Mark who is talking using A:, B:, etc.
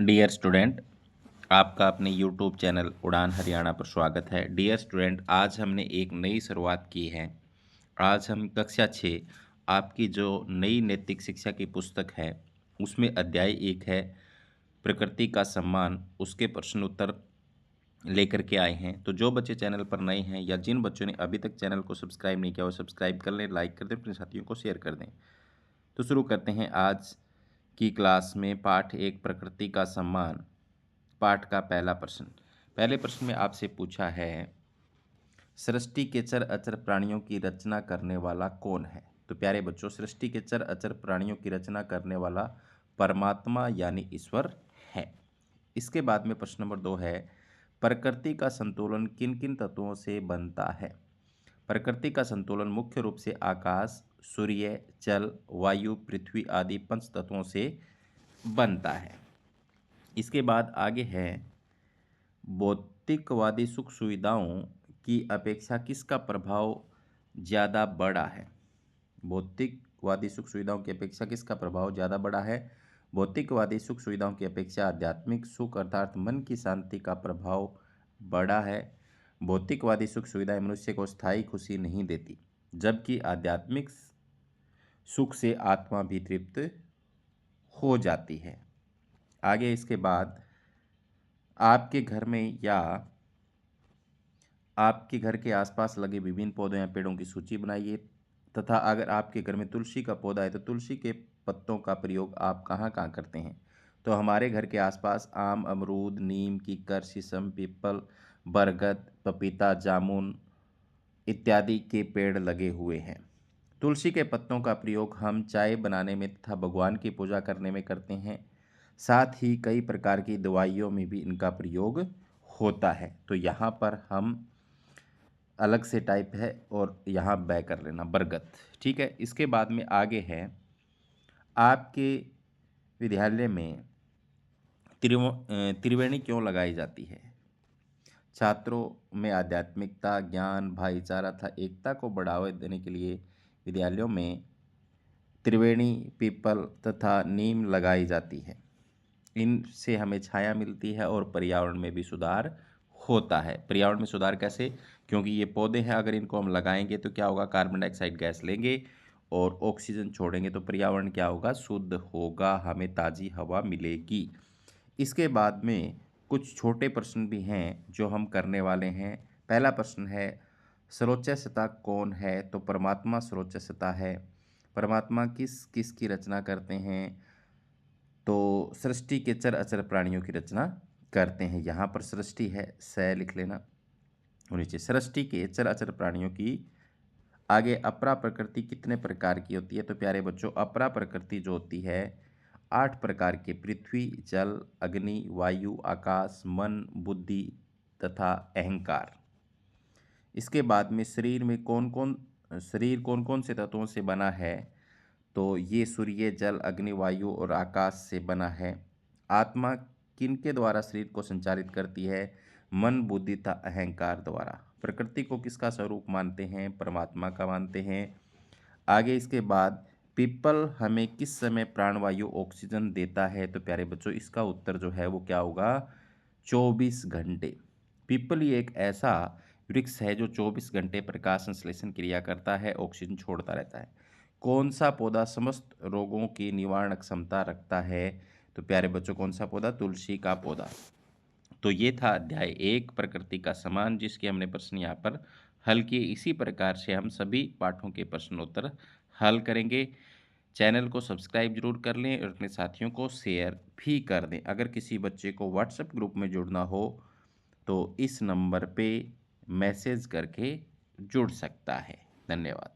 A: Dear student, आपका अपने YouTube channel उड़ान हरियाणा पर स्वागत है। डियर स्टूडेंट, आज हमने एक नई शुरुआत की है। आज हम कक्षा 6 आपकी जो नई नैतिक शिक्षा की पुस्तक है उसमें अध्याय 1 है प्रकृति का सम्मान, उसके प्रश्न उत्तर लेकर के आए हैं। तो जो बच्चे चैनल पर नए हैं या जिन बच्चों ने अभी तक चैनल को सब्सक्राइब नहीं किया वो सब्सक्राइब कर लें, लाइक कर दें, अपने साथियों को शेयर कर दें। तो शुरू करते हैं आज की क्लास में पाठ 1 प्रकृति का सम्मान। पाठ का पहला प्रश्न। पहले प्रश्न में आपसे पूछा है सृष्टि के चर अचर प्राणियों की रचना करने वाला कौन है। तो प्यारे बच्चों, सृष्टि के चर अचर प्राणियों की रचना करने वाला परमात्मा यानी ईश्वर है। इसके बाद में प्रश्न नंबर 2 है प्रकृति का संतुलन किन किन तत्वों से बनता है। प्रकृति का संतुलन मुख्य रूप से आकाश, सूर्य, जल, वायु, पृथ्वी आदि पंच तत्वों से बनता है। इसके बाद आगे है भौतिकवादी सुख सुविधाओं की अपेक्षा किसका प्रभाव ज़्यादा बड़ा है। भौतिकवादी सुख सुविधाओं की अपेक्षा किसका प्रभाव ज़्यादा बड़ा है। भौतिकवादी सुख सुविधाओं की अपेक्षा आध्यात्मिक सुख अर्थात मन की शांति का प्रभाव बड़ा है। भौतिकवादी सुख सुविधाएं मनुष्य को स्थायी खुशी नहीं देती, जबकि आध्यात्मिक सुख से आत्मा भी तृप्त हो जाती है। आगे इसके बाद आपके घर में या आपके घर के आसपास लगे विभिन्न पौधों या पेड़ों की सूची बनाइए तथा अगर आपके घर में तुलसी का पौधा है तो तुलसी के पत्तों का प्रयोग आप कहाँ कहाँ करते हैं। तो हमारे घर के आसपास आम, अमरूद, नीम, कीकर, शीशम, पीपल, बरगद, पपीता, जामुन इत्यादि के पेड़ लगे हुए हैं। तुलसी के पत्तों का प्रयोग हम चाय बनाने में तथा भगवान की पूजा करने में करते हैं। साथ ही कई प्रकार की दवाइयों में भी इनका प्रयोग होता है। तो यहाँ पर हम अलग से टाइप है और यहाँ बै कर लेना बरगद, ठीक है। इसके बाद में आगे है आपके विद्यालय में त्रिवेणी क्यों लगाई जाती है। छात्रों में आध्यात्मिकता, ज्ञान, भाईचारा तथा एकता को बढ़ावा देने के लिए विद्यालयों में त्रिवेणी, पीपल तथा नीम लगाई जाती है। इनसे हमें छाया मिलती है और पर्यावरण में भी सुधार होता है। पर्यावरण में सुधार कैसे? क्योंकि ये पौधे हैं, अगर इनको हम लगाएंगे तो क्या होगा, कार्बन डाइऑक्साइड गैस लेंगे और ऑक्सीजन छोड़ेंगे तो पर्यावरण क्या होगा, शुद्ध होगा, हमें ताज़ी हवा मिलेगी। इसके बाद में कुछ छोटे प्रश्न भी हैं जो हम करने वाले हैं। पहला प्रश्न है सर्वोच्च सत्ता कौन है। तो परमात्मा सर्वोच्च सत्ता है। परमात्मा किस किस की रचना करते हैं। तो सृष्टि के चर अचर प्राणियों की रचना करते हैं। यहाँ पर सृष्टि है, स लिख लेना और नीचे सृष्टि के चर अचर प्राणियों की। आगे अपरा प्रकृति कितने प्रकार की होती है। तो प्यारे बच्चों, अपरा प्रकृति जो होती है 8 प्रकार की, पृथ्वी, जल, अग्नि, वायु, आकाश, मन, बुद्धि तथा अहंकार। इसके बाद में शरीर कौन कौन से तत्वों से बना है। तो ये सूर्य, जल, अग्नि, वायु और आकाश से बना है। आत्मा किनके द्वारा शरीर को संचालित करती है। मन, बुद्धि तथा अहंकार द्वारा। प्रकृति को किसका स्वरूप मानते हैं। परमात्मा का मानते हैं। आगे इसके बाद पीपल हमें किस समय प्राणवायु ऑक्सीजन देता है। तो प्यारे बच्चों, इसका उत्तर जो है वो क्या होगा, 24 घंटे। पीपल ही एक ऐसा वृक्ष है जो 24 घंटे प्रकाश संश्लेषण क्रिया करता है, ऑक्सीजन छोड़ता रहता है। कौन सा पौधा समस्त रोगों की निवारण क्षमता रखता है। तो प्यारे बच्चों, कौन सा पौधा, तुलसी का पौधा। तो ये था अध्याय 1 प्रकृति का सम्मान, जिसके हमने प्रश्न यहाँ पर हल किए। इसी प्रकार से हम सभी पाठों के प्रश्नोत्तर हल करेंगे। चैनल को सब्सक्राइब जरूर कर लें और अपने साथियों को शेयर भी कर दें। अगर किसी बच्चे को व्हाट्सएप ग्रुप में जुड़ना हो तो इस नंबर पे मैसेज करके जुड़ सकता है। धन्यवाद।